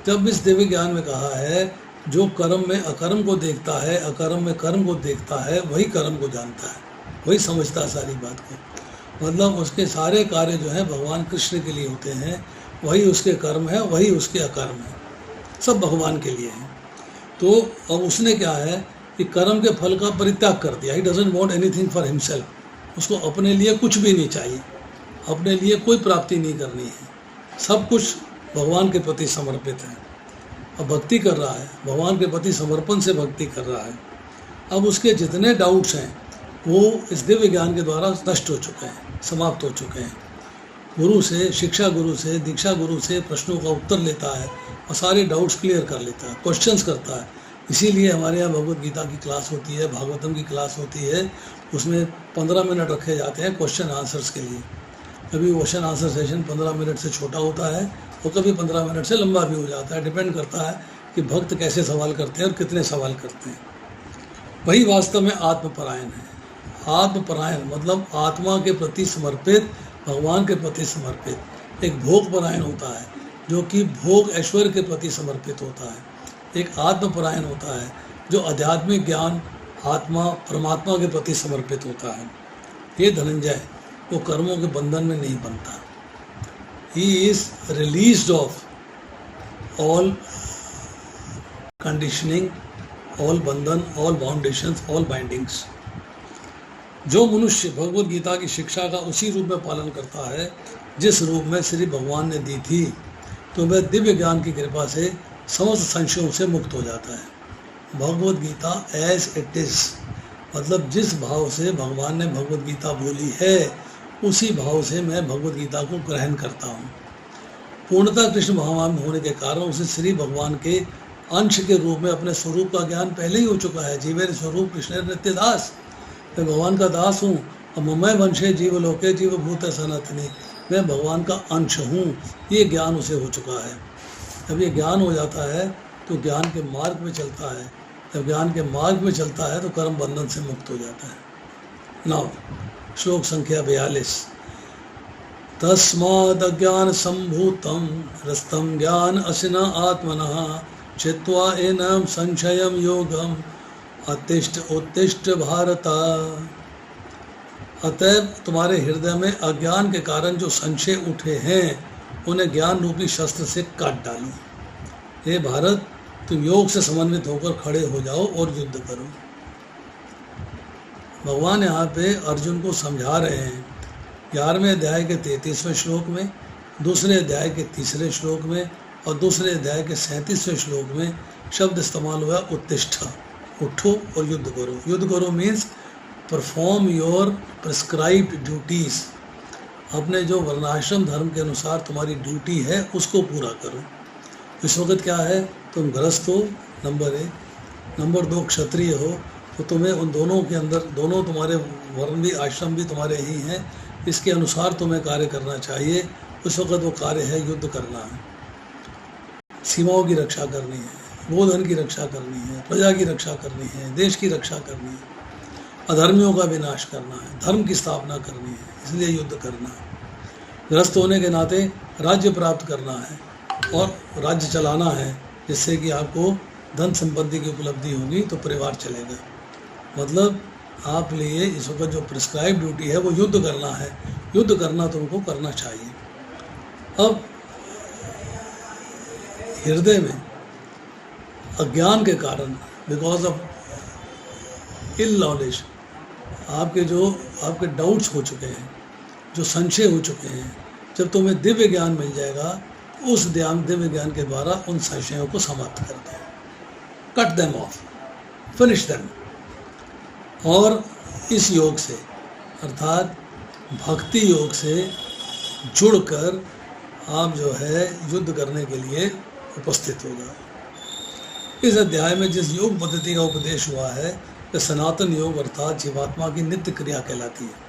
जब इस दिव्य ज्ञान में कहा है जो कर्म में अकर्म को देखता है, अकर्म में कर्म को देखता है, वही कर्म को जानता है, वही समझता है सारी बात को। मतलब उसके सारे कार्य जो हैं भगवान कृष्ण के लिए होते हैं, वही उसके कर्म है, वही उसके अकर्म है, सब भगवान के लिए है। तो अब उसने क्या है कि कर्म के फल का परित्याग कर दिया। He doesn't want anything for himself. उसको अपने लिए कुछ भी नहीं चाहिए, अपने लिए कोई प्राप्ति नहीं करनी है, सब कुछ भगवान के प्रति समर्पित है। अब भक्ति कर रहा है, भगवान के प्रति समर्पण से भक्ति कर रहा है। अब उसके जितने डाउट्स हैं वो इस दिव्य ज्ञान के द्वारा नष्ट हो चुके हैं, समाप्त हो चुके हैं। गुरु से, शिक्षा गुरु से, दीक्षा गुरु से प्रश्नों का उत्तर लेता है और सारे डाउट्स क्लियर कर लेता है, क्वेश्चंस करता है। इसीलिए हमारे यहाँ भगवत गीता की क्लास होती है, भागवतम की क्लास होती है, उसमें 15 मिनट रखे जाते हैं क्वेश्चन आंसर्स के लिए। कभी क्वेश्चन आंसर सेशन 15 मिनट से छोटा होता है और कभी 15 मिनट से लंबा भी हो जाता है। डिपेंड करता है कि भक्त कैसे सवाल करते हैं और कितने सवाल करते हैं। वही वास्तव में आत्मपरायण है। आत्मपरायण मतलब आत्मा के प्रति समर्पित, भगवान के प्रति समर्पित। एक भोग परायण होता है जो कि भोग ऐश्वर्य के प्रति समर्पित होता है। एक आत्मपरायण होता है जो आध्यात्मिक ज्ञान, आत्मा, परमात्मा के प्रति समर्पित होता है। ये धनंजय वो कर्मों के बंधन में नहीं बनता। He is released of all conditioning, all बंधन, ऑल बाउंडेशंस, ऑल बाइंडिंग्स। जो मनुष्य भगवत गीता की शिक्षा का उसी रूप में पालन करता है जिस रूप में श्री भगवान ने दी थी, तो वह दिव्य ज्ञान की कृपा से समस्त संशयों से मुक्त हो जाता है। Bhagavad Gita as it is, मतलब जिस भाव से भगवान ने भगवत गीता बोली है उसी भाव से मैं भगवत गीता को ग्रहण करता हूँ। पूर्णतः कृष्ण भगवान में होने के कारण उसे श्री भगवान के अंश के रूप में अपने स्वरूप का ज्ञान पहले ही हो चुका है। जीवेर स्वरूप कृष्ण नित्य दास, मैं भगवान का दास हूँ। अब ममय वंशे जीव लोके जीव भूत सनातनी, मैं भगवान का अंश हूँ, ये ज्ञान उसे हो चुका है। जब ये ज्ञान हो जाता है तो ज्ञान के मार्ग में चलता है। जब ज्ञान के मार्ग में चलता है तो कर्म बंधन से मुक्त हो जाता है। नाउ श्लोक संख्या 42। तस्माद् अज्ञान संभूतम रस्तम ज्ञान असिना आत्मनः चित्वा एनम संशयम योगम अतिष्ठ उत्तिष्ठ भारत। अतएव तुम्हारे हृदय में अज्ञान के कारण जो संशय उठे हैं उन्हें ज्ञान रूपी शस्त्र से काट डालो। हे भारत, तुम योग से समन्वित होकर खड़े हो जाओ और युद्ध करो। भगवान यहाँ पे अर्जुन को समझा रहे हैं। 11वें अध्याय के 33वें श्लोक में, दूसरे अध्याय के 3रे श्लोक में और दूसरे अध्याय के 37वें श्लोक में शब्द इस्तेमाल हुआ उत्तिष्ठ, उठो और युद्ध करो। युद्ध करो means perform your prescribed duties. अपने जो वर्णाश्रम धर्म के अनुसार तुम्हारी ड्यूटी है उसको पूरा करो। इस वक्त क्या है, तुम गृहस्थ हो नंबर 1, नंबर 2 क्षत्रिय हो, तो तुम्हें उन दोनों के अंदर, दोनों तुम्हारे वर्ण भी, आश्रम भी तुम्हारे ही हैं, इसके अनुसार तुम्हें कार्य करना चाहिए। उस वक्त वो कार्य है युद्ध करना है। सीमाओं की रक्षा करनी है, गोधन की रक्षा करनी है, प्रजा की रक्षा करनी है, देश की रक्षा करनी है, अधर्मियों का विनाश करना है, धर्म की स्थापना करनी है, इसलिए युद्ध करना है। गृहस्थ होने के नाते राज्य प्राप्त करना है और राज्य चलाना है, जिससे कि आपको धन संपत्ति की उपलब्धि होगी तो परिवार चलेगा। मतलब आप लिए इस वक्त जो प्रिस्क्राइब ड्यूटी है वो युद्ध करना है। युद्ध करना तुमको करना चाहिए। अब हृदय में अज्ञान के कारण, बिकॉज ऑफ इल नॉलेज, आपके डाउट्स हो चुके हैं, जो संशय हो चुके हैं, जब तुम्हें दिव्य ज्ञान मिल जाएगा, उस दिव्य ज्ञान के द्वारा उन संशयों को समाप्त कर दो, cut them of, finish them. और इस योग से अर्थात भक्ति योग से जुड़कर आप जो है युद्ध करने के लिए उपस्थित होगा। इस अध्याय में जिस योग पद्धति का उपदेश हुआ है वह सनातन योग अर्थात जीवात्मा की नित्य क्रिया कहलाती है।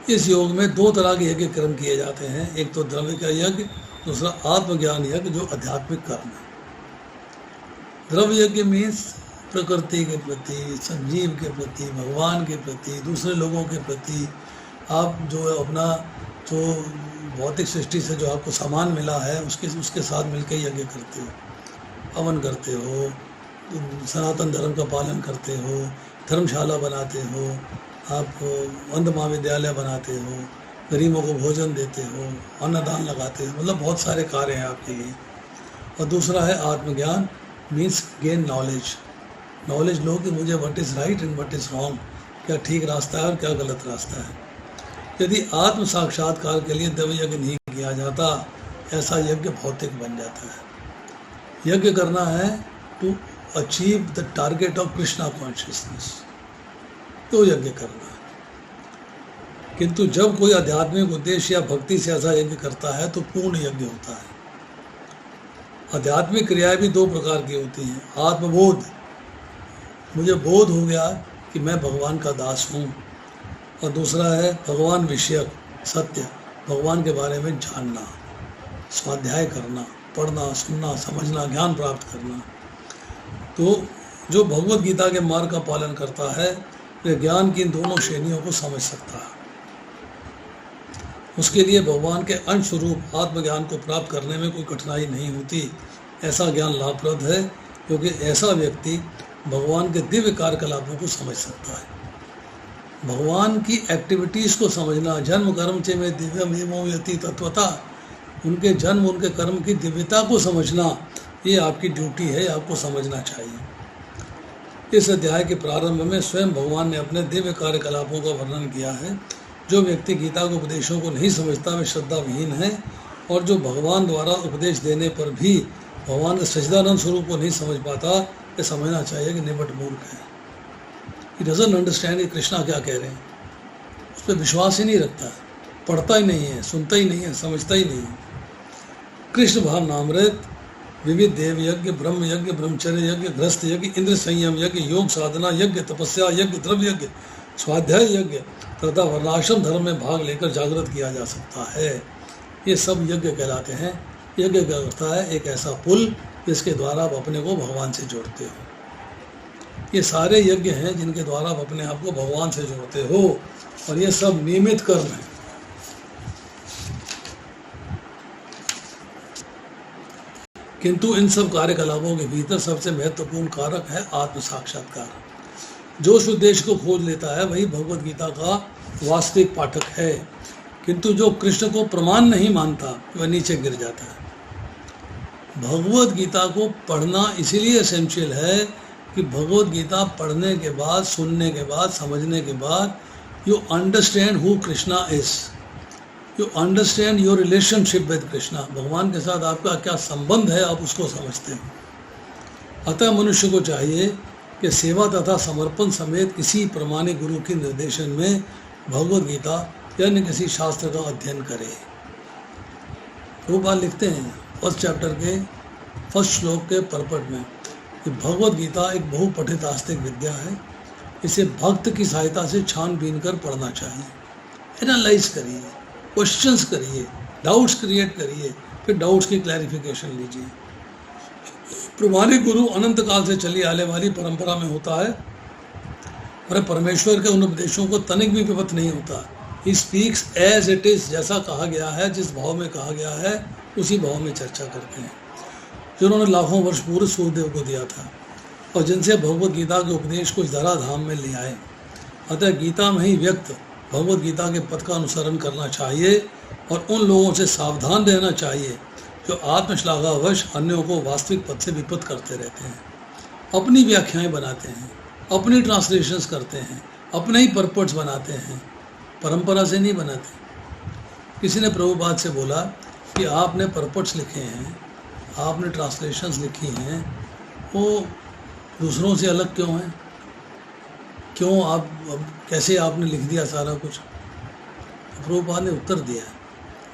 इस योग में दो तरह के यज्ञ कर्म किए जाते हैं, एक तो द्रव्य का यज्ञ, दूसरा आत्मज्ञान यज्ञ जो आध्यात्मिक कर्म है। द्रव्य यज्ञ मीन्स प्रकृति के प्रति, संजीव के प्रति, भगवान के प्रति, दूसरे लोगों के प्रति आप जो अपना जो भौतिक सृष्टि से जो आपको सामान मिला है उसके साथ मिलकर यज्ञ करते हो, हवन करते हो, सनातन धर्म का पालन करते हो, धर्मशाला बनाते हो, आप अंध महाविद्यालय बनाते हो, गरीबों को भोजन देते हो, अन्नदान लगाते हो, मतलब बहुत सारे कार्य हैं आपके लिए। और दूसरा है आत्मज्ञान, मीन्स गेन नॉलेज। नॉलेज लो कि मुझे what is right and what is wrong, क्या ठीक रास्ता है और क्या गलत रास्ता है। यदि आत्म साक्षात्कार के लिए द्रव्य यज्ञ नहीं किया जाता, ऐसा यज्ञ भौतिक बन जाता है। यज्ञ करना है to achieve the target of Krishna consciousness, तो यज्ञ करना है। किंतु जब कोई आध्यात्मिक उद्देश्य या भक्ति से ऐसा यज्ञ करता है तो पूर्ण यज्ञ होता है। आध्यात्मिक क्रियाएं भी दो प्रकार की होती हैं। आत्मबोध, मुझे बोध हो गया कि मैं भगवान का दास हूँ, और दूसरा है भगवान विषयक सत्य, भगवान के बारे में जानना, स्वाध्याय करना, पढ़ना, सुनना, समझना, ज्ञान प्राप्त करना। तो जो भगवत गीता के मार्ग का पालन करता है वह ज्ञान की इन दोनों श्रेणियों को समझ सकता है। उसके लिए भगवान के अंश स्वरूप आत्मज्ञान को प्राप्त करने में कोई कठिनाई नहीं होती। ऐसा ज्ञान लाभप्रद है क्योंकि ऐसा व्यक्ति भगवान के दिव्य कार्यकलापों को समझ सकता है। भगवान की एक्टिविटीज़ को समझना, जन्म कर्म चे में दिव्यम एवं यति तत्वता, उनके जन्म उनके कर्म की दिव्यता को समझना, ये आपकी ड्यूटी है, आपको समझना चाहिए। इस अध्याय के प्रारंभ में स्वयं भगवान ने अपने दिव्य कार्यकलापों का वर्णन किया है। जो व्यक्ति गीता के उपदेशों को नहीं समझता वे श्रद्धा विहीन है, और जो भगवान द्वारा उपदेश देने पर भी भगवान के सच्चिदानंद स्वरूप को नहीं समझ पाता, ये समझना चाहिए कि निबट मूर्ख है। He doesn't understand कि कृष्णा क्या कह रहे हैं, उस पर विश्वास ही नहीं रखता, पढ़ता ही नहीं है, सुनता ही नहीं है, समझता ही नहीं है। कृष्ण भाव नामृत, विविध देव यज्ञ, ब्रह्म यज्ञ, ब्रह्मचर्य यज्ञ, गृहस्थ यज्ञ, इंद्र संयम यज्ञ, योग साधना यज्ञ, तपस्या यज्ञ, द्रव्य यज्ञ, स्वाध्याय यज्ञ तथा वर्णाश्रम धर्म में भाग लेकर जागृत किया जा सकता है। ये सब यज्ञ कहलाते हैं। यज्ञ का अर्थ है एक ऐसा पुल जिसके द्वारा आप अपने को भगवान से जोड़ते हो। ये सारे यज्ञ हैं जिनके द्वारा आप अपने आप को भगवान से जोड़ते हो, और ये सब नियमित कर्म है। किंतु इन सब कार्यकलापों के भीतर सबसे महत्वपूर्ण कारक है आत्म साक्षात्कार। जो उस उद्देश्य को खोज लेता है वही भगवत गीता का वास्तविक पाठक है। किंतु जो कृष्ण को प्रमाण नहीं मानता वह नीचे गिर जाता है। भगवत गीता को पढ़ना इसीलिए एसेंशियल है कि भगवत गीता पढ़ने के बाद, सुनने के बाद, समझने के बाद you understand who Krishna is, you understand your relationship with Krishna. भगवान के साथ आपका क्या संबंध है, आप उसको समझते हो। अतः मनुष्य को चाहिए कि सेवा तथा समर्पण समेत किसी प्रमाणिक गुरु के निर्देशन में भगवत गीता या अन्य किसी शास्त्र का अध्ययन करे। रूपाल लिखते हैं फर्स्ट चैप्टर के फर्स्ट श्लोक के परपट में कि भगवत गीता एक बहुपठित आस्तिक विद्या है। इसे भक्त की सहायता से छानबीन कर पढ़ना चाहिए। एनालाइज करिए, क्वेश्चंस करिए, डाउट्स क्रिएट करिए, फिर डाउट्स की क्लैरिफिकेशन लीजिए। प्रमाणिक गुरु अनंत काल से चली आने वाली परंपरा में होता है और परमेश्वर के उन उपदेशों को तनिक भी विपत नहीं होता। He speaks as it is, जैसा कहा गया है, जिस भाव में कहा गया है उसी भाव में चर्चा करते हैं। जिन्होंने लाखों वर्ष पूर्व सूर्यदेव को दिया था और जिनसे भगवत गीता के उपदेश को इस धराधाम में ले आए। अतः गीता में ही व्यक्त भगवत गीता के पथ का अनुसरण करना चाहिए और उन लोगों से सावधान रहना चाहिए जो आत्मश्लाघावश अन्यों को वास्तविक पथ से विपत करते रहते हैं, अपनी व्याख्याएं बनाते हैं, अपनी ट्रांसलेशंस करते हैं, अपने ही परपट्स बनाते हैं, परंपरा से नहीं बनाते। किसी ने प्रभुपाद से बोला कि आपने परपट्स लिखे हैं, आपने ट्रांसलेशंस लिखी हैं, वो दूसरों से अलग क्यों हैं? क्यों आप कैसे आपने लिख दिया सारा कुछ? प्रभुपाद ने उत्तर दिया,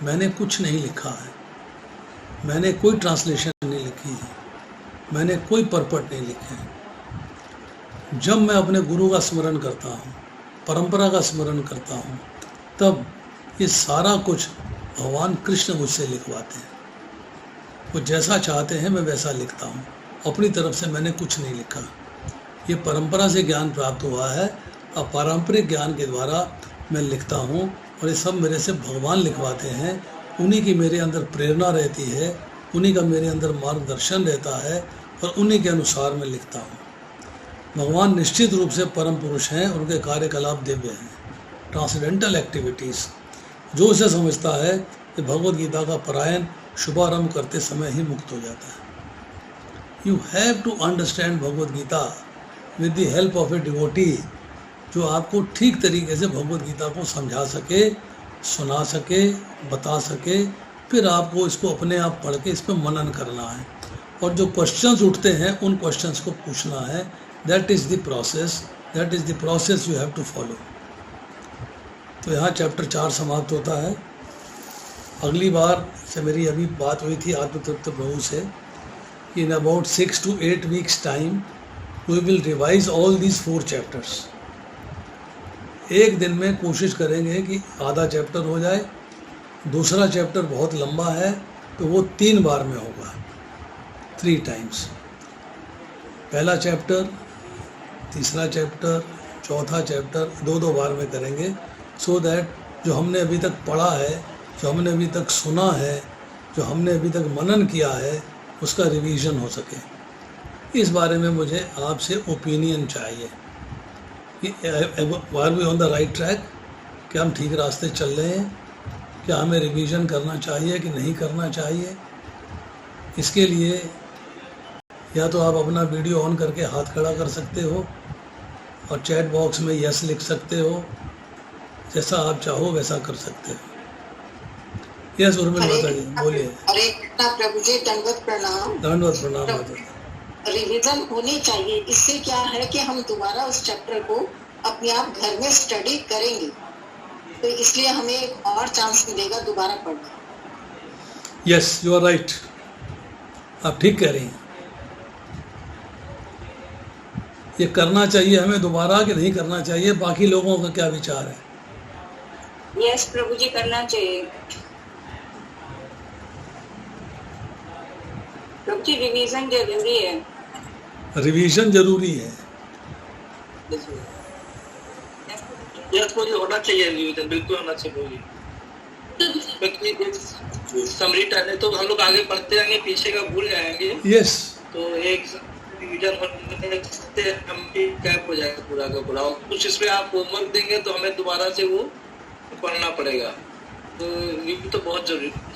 मैंने कुछ नहीं लिखा है, मैंने कोई ट्रांसलेशन नहीं लिखी है, मैंने कोई परपट नहीं लिखे हैं। जब मैं अपने गुरु का स्मरण करता हूँ, परंपरा का स्मरण करता हूँ, तब ये सारा कुछ भगवान कृष्ण मुझसे लिखवाते हैं। वो जैसा चाहते हैं मैं वैसा लिखता हूँ, अपनी तरफ से मैंने कुछ नहीं लिखा। ये परंपरा से ज्ञान प्राप्त हुआ है और पारंपरिक ज्ञान के द्वारा मैं लिखता हूँ और ये सब मेरे से भगवान लिखवाते हैं। उन्हीं की मेरे अंदर प्रेरणा रहती है, उन्हीं का मेरे अंदर मार्गदर्शन रहता है और उन्हीं के अनुसार मैं लिखता हूँ। भगवान निश्चित रूप से परम पुरुष हैं, उनके कार्यकलाप दिव्य हैं, ट्रांसेंडेंटल एक्टिविटीज़। जो इसे समझता है कि भगवत गीता का पारायण शुभारंभ करते समय ही मुक्त हो जाता है। You have to understand Bhagavad Gita with the help of a devotee, जो आपको ठीक तरीके से भगवत गीता को समझा सके, सुना सके, बता सके। फिर आपको इसको अपने आप पढ़ के इस पर मनन करना है और जो क्वेश्चंस उठते हैं उन क्वेश्चंस को पूछना है। That is the process you have to follow. तो यहाँ चैप्टर 4 समाप्त होता है। अगली बार से मेरी अभी बात हुई थी आत्मतृप्त प्रभु से कि in about 6 to 8 weeks time we will revise all these 4 chapters. एक दिन में कोशिश करेंगे कि आधा चैप्टर हो जाए। दूसरा चैप्टर बहुत लंबा है तो वो 3 बार में होगा, 3 times। पहला चैप्टर, तीसरा चैप्टर, चौथा चैप्टर 2-2 बार में करेंगे, सो दैट जो हमने अभी तक पढ़ा है, जो हमने अभी तक सुना है, जो हमने अभी तक मनन किया है, उसका रिवीजन हो सके। इस बारे में मुझे आपसे ओपिनियन चाहिए कि are we on the right track, क्या हम ठीक रास्ते चल रहे हैं, क्या हमें रिवीजन करना चाहिए कि नहीं करना चाहिए। इसके लिए या तो आप अपना वीडियो ऑन करके हाथ खड़ा कर सकते हो और चैट बॉक्स में यस लिख सकते हो, जैसा आप चाहो वैसा कर सकते हो। यस उर्मिल माता जी बोलिए। हरे कृष्णा प्रभु जी, दंडवत प्रणाम। दंडवत प्रणाम माता जी। रिवीजन होनी चाहिए, इससे क्या है कि हम दोबारा उस चैप्टर को अपने आप घर में स्टडी करेंगे, तो इसलिए हमें एक और चांस मिलेगा दोबारा पढ़ना। यस यू आर राइट, आप ठीक कह रही हैं। ये करना चाहिए हमें दोबारा कि नहीं करना चाहिए, बाकी लोगों का क्या विचार है? यस प्रभु जी, करना चाहिए प्रभु जी, रिवीजन जरूरी है। रिवीजन जरूरी है। यस मुझे होना चाहिए रिवीजन, बिल्कुल होना चाहिए। समरी टर्न है तो हम लोग आगे बढ़ते जाएंगे, पीछे का भूल जाएंगे। यस तो एक रिवीजन होने से हम कैप हो जाएगा पूरा का पूरा। कुछ इसमें आप होमवर्क देंगे तो हमें दोबारा से वो पढ़ना पड़ेगा, तो रिव्यू तो बहुत जरूरी है।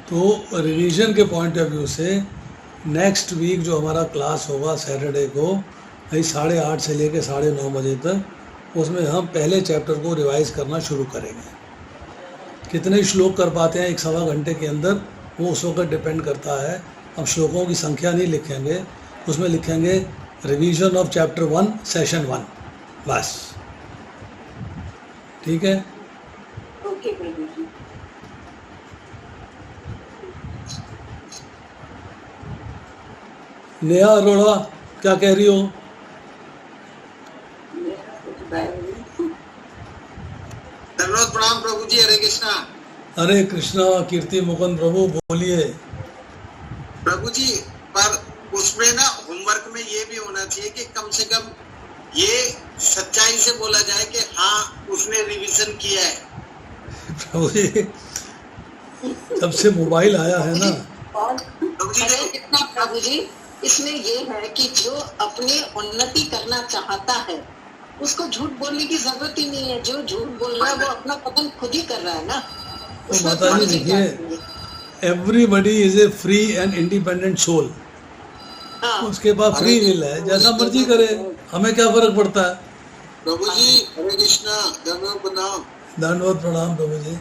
तो रिवीजन के पॉइंट ऑफ व्यू से नेक्स्ट वीक जो हमारा क्लास होगा सैटरडे को 8:30 से लेकर 9:30 बजे तक, उसमें हम पहले चैप्टर को रिवाइज करना शुरू करेंगे। कितने श्लोक कर पाते हैं 1-1.25 घंटे के अंदर, वो उस वक्त डिपेंड करता है। हम श्लोकों की संख्या नहीं लिखेंगे, उसमें लिखेंगे रिवीजन ऑफ चैप्टर 1 सेशन 1, बस। ठीक है, ओके प्रभु जी। नेहा अरोड़ा क्या कह रही हो? धन्यवाद प्रणाम प्रभु जी, हरे कृष्णा। हरे कृष्णा। कीर्ति मुकुंद प्रभु बोलिए। प्रभु जी, पर उसमें ना होमवर्क में ये भी होना चाहिए कि कम से कम ये सच्चाई से बोला जाए कि हाँ उसने रिवीजन किया है। प्रभु जी, जब से मोबाइल आया है ना, और प्रभु जी हरे देखो, कृष्णा प्रभु जी, इसमें ये है कि जो अपनी उन्नति करना चाहता है उसको झूठ बोलने की जरूरत ही नहीं है। जो झूठ बोल रहा है वो अपना पतन खुद ही कर रहा है ना। तो उसमें माता जी प्रभु जी क्या देखिए, करेंगे? Everybody is a free and independent soul. हाँ, उसके पास फ्री विल है, जैसा मर्जी करे, हमें क्या फर्क पड़ता है। प्रभु जी हरे कृष्णा, दंडवत प्रणाम। दंडवत प्रणाम प्रभु जी।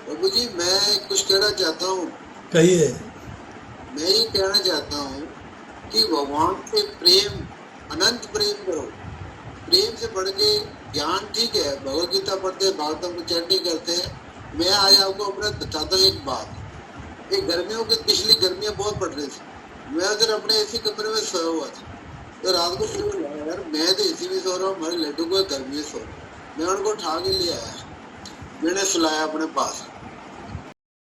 प्रभु जी मैं कुछ कहना चाहता हूँ। कहिए। मैं ये कहना चाहता हूँ कि भगवान से प्रेम, अनंत प्रेम करो। प्रेम से बढ़ के ज्ञान ठीक है, भगवत गीता पढ़ते हैं, भागवतम को चैंटिंग करते हैं। मैं आज आपको अपना बताता हूँ एक बात। एक गर्मियों की, पिछली गर्मियाँ बहुत पड़ रही थी, मैं अगर अपने एसी कमरे में सोया हुआ था तो रात को शुरू हुआ, यार मैं तो एसी में सो रहा हूँ, हमारे लड्डू को गर्मी में सो रहा हूँ। मैं उनको उठा के ले आया, मैंने सुलाया अपने पास।